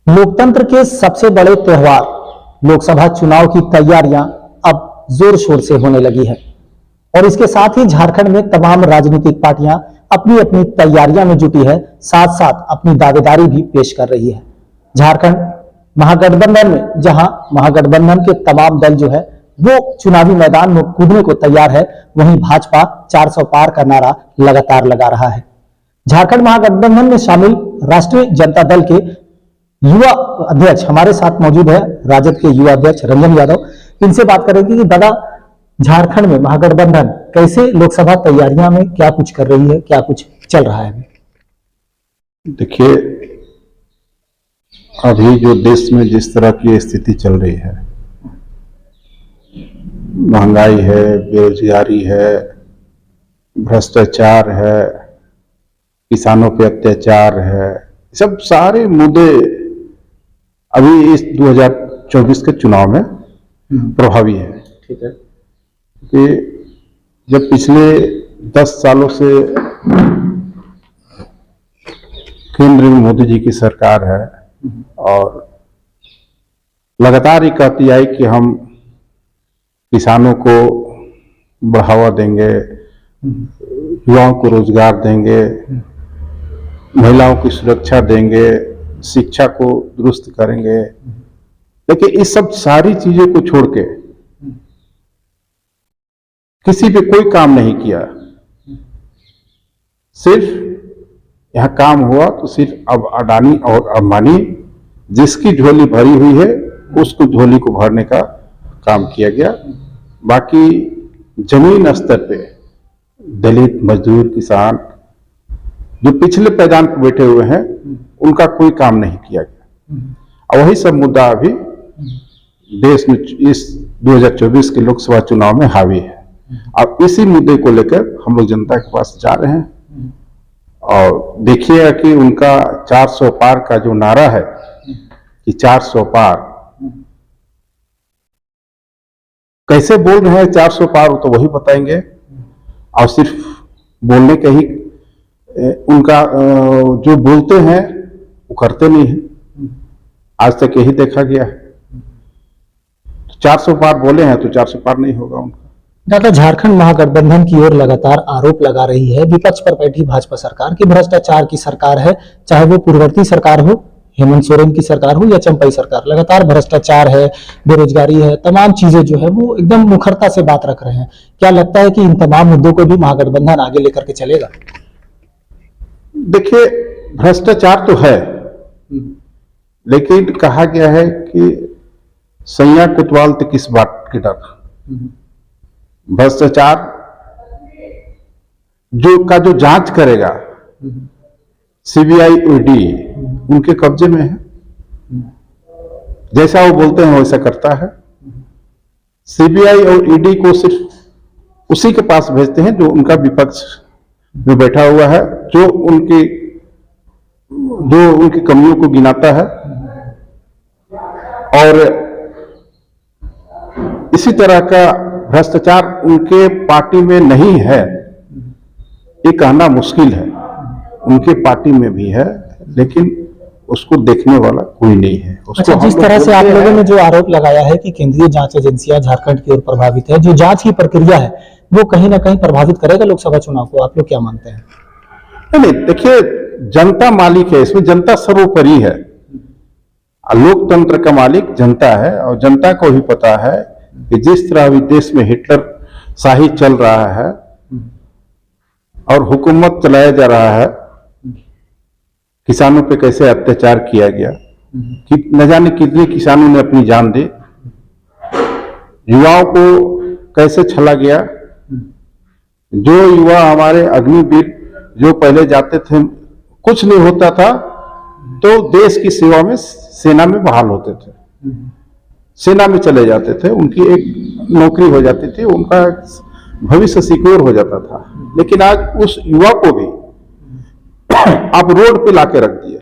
लोकतंत्र के सबसे बड़े त्योहार लोकसभा चुनाव की तैयारियां अब जोर शोर से होने लगी है और इसके साथ ही झारखंड में तमाम राजनीतिक पार्टियां अपनी अपनी तैयारियां में जुटी है, साथ साथ अपनी दावेदारी भी पेश कर रही है। झारखंड महागठबंधन में जहां महागठबंधन के तमाम दल जो है वो चुनावी मैदान में कूदने को तैयार है, वहीं भाजपा 400 पार का नारा लगातार लगा रहा है। झारखंड महागठबंधन में शामिल राष्ट्रीय जनता दल के युवा अध्यक्ष हमारे साथ मौजूद है, राजद के युवा अध्यक्ष रंजन यादव। इनसे बात करेंगे कि दादा, झारखंड में महागठबंधन कैसे लोकसभा तैयारियां में क्या कुछ कर रही है, क्या कुछ चल रहा है? देखिए, अभी जो देश में जिस तरह की स्थिति चल रही है, महंगाई है, बेरोजगारी है, भ्रष्टाचार है, किसानों पे अत्याचार है, सब सारे मुद्दे अभी इस 2024 के चुनाव में प्रभावी है। ठीक है कि जब पिछले 10 सालों से केंद्र में मोदी जी की सरकार है और लगातार ये कहती आई कि हम किसानों को बढ़ावा देंगे, युवाओं को रोजगार देंगे, महिलाओं की सुरक्षा देंगे, शिक्षा को दुरुस्त करेंगे, लेकिन इस सब सारी चीजों को छोड़ के किसी पे कोई काम नहीं किया। सिर्फ यहां काम हुआ तो सिर्फ अब अडानी और अंबानी जिसकी झोली भरी हुई है उसको झोली को भरने का काम किया गया। बाकी जमीन स्तर पे दलित, मजदूर, किसान जो पिछले पैदान पर बैठे हुए हैं उनका कोई काम नहीं किया गया। और वही सब मुद्दा अभी देश में इस 2024 के लोकसभा चुनाव में हावी है। अब इसी मुद्दे को लेकर हम लोग जनता के पास जा रहे हैं और देखिएगा कि उनका 400 पार का जो नारा है कि 400 पार कैसे बोल रहे हैं, 400 पार तो वही बताएंगे। और सिर्फ बोलने के ही उनका जो बोलते हैं वो करते नहीं है, आज तक यही देखा गया है। 400 पार बोले हैं तो 400 पार नहीं होगा उनका। दादा, झारखंड महागठबंधन की ओर लगातार आरोप लगा रही है विपक्ष पर बैठी भाजपा सरकार की भ्रष्टाचार की सरकार है, चाहे वो पूर्ववर्ती सरकार हो, हेमंत सोरेन की सरकार हो या चंपई सरकार। लगातार भ्रष्टाचार है, बेरोजगारी है, तमाम चीजें जो है वो एकदम मुखरता से बात रख रहे हैं। क्या लगता है कि इन तमाम मुद्दों को भी महागठबंधन आगे लेकर के चलेगा? देखिए, भ्रष्टाचार तो है, लेकिन कहा गया है कि सैया कोतवाल तो किस बात के डर। भ्रष्टाचार जो जांच करेगा सीबीआई, ईडी उनके कब्जे में है। जैसा वो बोलते हैं वैसा करता है। सीबीआई और ईडी को सिर्फ उसी के पास भेजते हैं जो उनका विपक्ष में बैठा हुआ है, जो उनकी कमियों को गिनाता है। और इसी तरह का भ्रष्टाचार उनके पार्टी में नहीं है ये कहना मुश्किल है। उनके पार्टी में भी है, लेकिन उसको देखने वाला कोई नहीं है। अच्छा, जिस तरह से आप लोगों ने जो आरोप लगाया है कि केंद्रीय जांच एजेंसियां झारखंड की ओर प्रभावित है, जो जांच की प्रक्रिया है वो कहीं ना कहीं प्रभावित करेगा लोकसभा चुनाव को, आप लोग क्या मानते हैं? नहीं, देखिए, जनता मालिक है, इसमें जनता सर्वोपरि है। लोकतंत्र का मालिक जनता है और जनता को भी पता है कि जिस तरह अभी देश में हिटलर शाही चल रहा है और हुकूमत चलाया जा रहा है, किसानों पे कैसे अत्याचार किया गया, कि न जाने कितने किसानों ने अपनी जान दी, युवाओं को कैसे छला गया। जो युवा हमारे अग्निवीर जो पहले जाते थे, कुछ नहीं होता था तो देश की सेवा में सेना में बहाल होते थे, सेना में चले जाते थे, उनकी एक नौकरी हो जाती थी, उनका भविष्य सिक्योर हो जाता था। लेकिन आज उस युवा को भी आप रोड पे लाके रख दिए,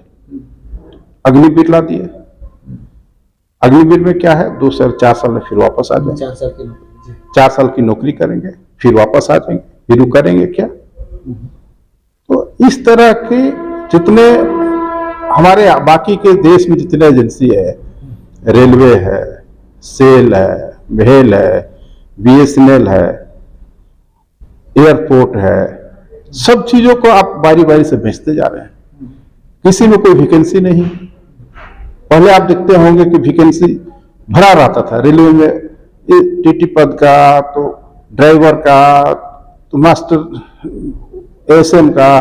अग्निवीर ला दिए। अग्निवीर में क्या है, 2 साल 4 साल में फिर वापस आ जाएंगे। 4 साल की नौकरी करेंगे, फिर वापस आ जाएंगे, फिर करेंगे क्या। तो इस तरह के जितने हमारे बाकी के देश में जितने एजेंसी है, रेलवे है, सेल है, भेल है, बीएसएनएल है, एयरपोर्ट है, सब चीजों को आप बारी बारी से बेचते जा रहे हैं। किसी में कोई वैकेंसी नहीं। पहले आप देखते होंगे कि वैकेंसी भरा रहता था रेलवे में, टीटी पद का, तो ड्राइवर का, तो मास्टर एसएम का,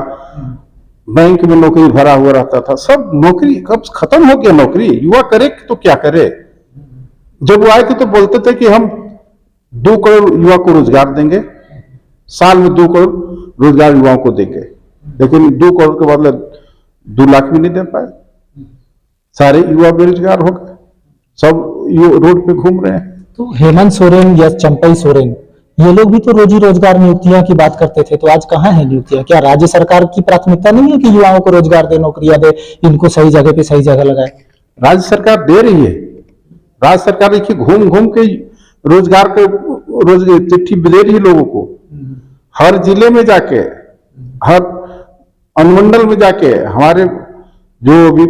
बैंक में नौकरी भरा हुआ रहता था। सब नौकरी कब खत्म हो गया नौकरी। युवा करे तो क्या करे। जब वो आए थे तो बोलते थे कि हम 2 करोड़ युवा को रोजगार देंगे, साल में 2 करोड़ रोजगार युवाओं को देंगे, लेकिन 2 करोड़ के बदले 2 लाख भी नहीं दे पाए। सारे युवा बेरोजगार हो गए, सब रोड पे घूम रहे हैं। तो हेमंत सोरेन या चंपई सोरेन, ये लोग भी तो रोजी रोजगार नियुक्तियां की बात करते थे, तो आज कहाँ है नियुक्तियां? क्या राज्य सरकार की प्राथमिकता नहीं है कि युवाओं को रोजगार दे, नौकरियां दे, इनको सही जगह पे सही जगह लगाए? राज्य सरकार दे रही है। राज्य सरकार देखिए घूम घूम के रोजगार के रोज चिट्ठी दे रही है लोगों को। हर जिले में जाके, हर अनुमंडल में जाके, हमारे जो भी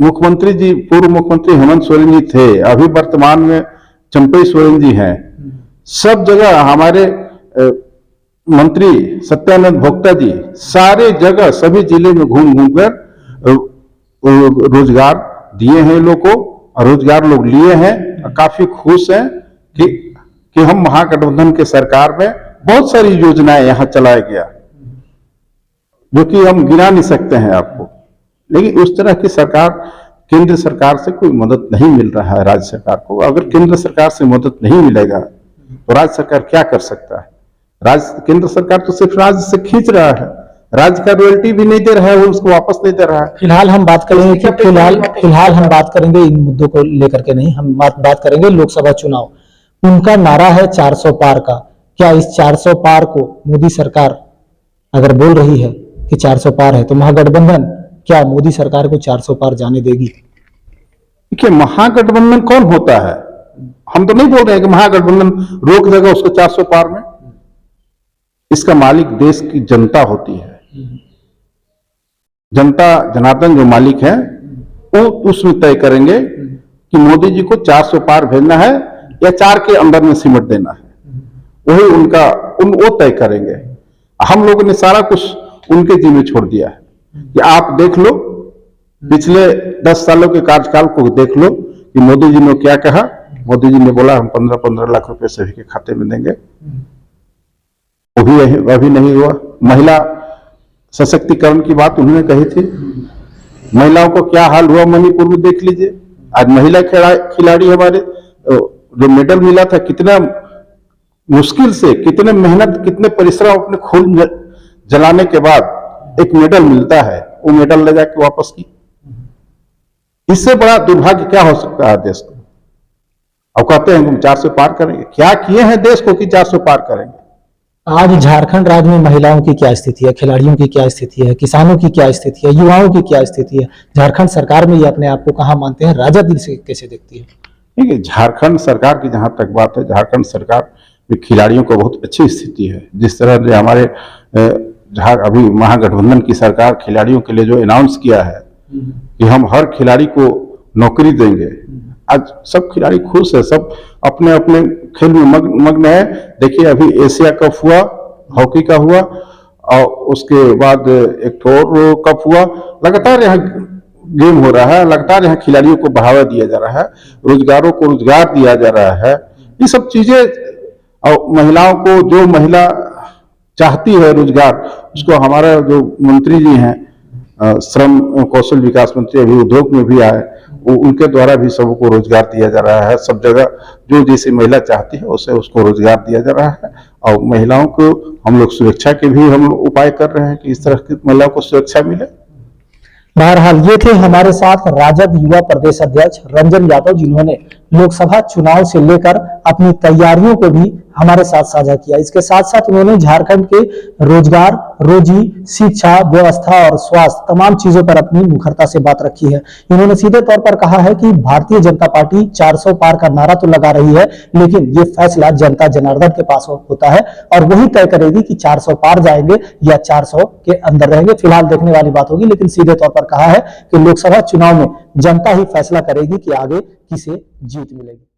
मुख्यमंत्री जी, पूर्व मुख्यमंत्री हेमंत सोरेन जी थे, अभी वर्तमान में चंपई सोरेन जी हैं, सब जगह हमारे मंत्री सत्यानंद भोक्ता जी सारे जगह सभी जिले में घूम घूम कर रोजगार दिए हैं लोगों को, और रोजगार लोग लिए हैं, काफी खुश हैं कि हम महागठबंधन के सरकार में बहुत सारी योजनाएं यहां चलाया गया, जो कि हम गिना नहीं सकते हैं आपको। लेकिन उस तरह की सरकार, केंद्र सरकार से कोई मदद नहीं मिल रहा है राज्य सरकार को। अगर केंद्र सरकार से मदद नहीं मिलेगा तो राज्य सरकार क्या कर सकता है? केंद्र सरकार तो सिर्फ राज्य से खींच रहा है, राज्य का रॉयल्टी भी नहीं दे रहा है, वो उसको वापस नहीं दे रहा है। फिलहाल हम बात करेंगे कि फिलहाल हम बात करेंगे इन मुद्दों को लेकर के नहीं, हम बात करेंगे लोकसभा चुनाव। उनका नारा है 400 पार का। क्या इस 400 पार को मोदी सरकार अगर बोल रही है कि 400 पार है, तो महागठबंधन क्या मोदी सरकार को 400 पार जाने देगी? देखिए, महागठबंधन कौन होता है? हम तो नहीं बोल रहे हैं कि महागठबंधन रोक देगा उसको 400 पार में। इसका मालिक देश की जनता होती है। जनता जनार्दन जो मालिक है वो उसमें तय करेंगे कि मोदी जी को 400 पार भेजना है या 4 के अंदर में सिमट देना है। वही वो तय करेंगे। हम लोगों ने सारा कुछ उनके जिम्मे छोड़ दिया है कि आप देख लो, पिछले 10 सालों के कार्यकाल को देख लो कि मोदी जी ने क्या कहा। मोदी जी ने बोला हम 15-15 लाख रुपए सभी के खाते में देंगे, वो भी अभी नहीं हुआ। महिला सशक्तिकरण की बात उन्होंने कही थी। महिलाओं को क्या हाल हुआ मणिपुर में देख लीजिए। आज महिला खिलाड़ी हमारे जो मेडल मिला था, कितना मुश्किल से, कितने मेहनत, कितने परिश्रम, अपने खून जलाने के बाद एक मेडल मिलता है, वो मेडल ले जाके वापस की। इससे बड़ा दुर्भाग्य क्या हो सकता है देश को? अब कहते हैं हम 400 पार करेंगे। क्या किए हैं देश को कि 400 पार करेंगे? आज झारखंड राज्य में महिलाओं की क्या स्थिति है, खिलाड़ियों की क्या स्थिति है, किसानों की क्या स्थिति है, युवाओं की क्या स्थिति है? झारखंड सरकार में ये अपने आप को कहाँ मानते हैं? राजद से कैसे देखती है? ठीक है, झारखंड सरकार की जहां तक बात है, झारखंड सरकार में खिलाड़ियों को बहुत अच्छी स्थिति है। जिस तरह से हमारे अभी महागठबंधन की सरकार खिलाड़ियों के लिए जो अनाउंस किया है कि हम हर खिलाड़ी को नौकरी देंगे, आज सब खिलाड़ी खुश है, सब अपने अपने खेल में मग्न है। देखिए, अभी एशिया कप हुआ, हॉकी का हुआ, और उसके बाद एक और कप हुआ। लगातार यहाँ गेम हो रहा है, लगातार यहाँ खिलाड़ियों को बढ़ावा दिया जा रहा है, रोजगारों को रोजगार दिया जा रहा है। ये सब चीजें, और महिलाओं को, जो महिला चाहती है रोजगार, उसको हमारा जो मंत्री जी हैं, श्रम कौशल विकास मंत्री, अभी उद्योग में भी आए, वो उनके द्वारा भी सबको रोजगार दिया जा रहा है। सब जगह जो जैसी महिला चाहती है उसे उसको रोजगार दिया जा रहा है। और महिलाओं को हम लोग सुरक्षा के भी हम लोग उपाय कर रहे हैं कि इस तरह की महिलाओं को सुरक्षा मिले। बहरहाल ये थे हमारे साथ राजद युवा प्रदेश अध्यक्ष रंजन यादव, जिन्होंने लोकसभा चुनाव से लेकर अपनी तैयारियों को भी हमारे साथ साझा किया। इसके साथ साथ उन्होंने झारखंड के रोजगार, रोजी, शिक्षा, व्यवस्था और स्वास्थ्य तमाम चीजों पर अपनी मुखरता से बात रखी है। इन्होंने सीधे तौर पर कहा है कि भारतीय जनता पार्टी 400 पार का नारा तो लगा रही है, लेकिन ये फैसला जनता जनार्दन के पास होता है और वही तय करेगी कि 400 पार जाएंगे या 400 के अंदर रहेंगे। फिलहाल देखने वाली बात होगी, लेकिन सीधे तौर पर कहा है कि लोकसभा चुनाव में जनता ही फैसला करेगी कि आगे किसे जीत मिलेगी।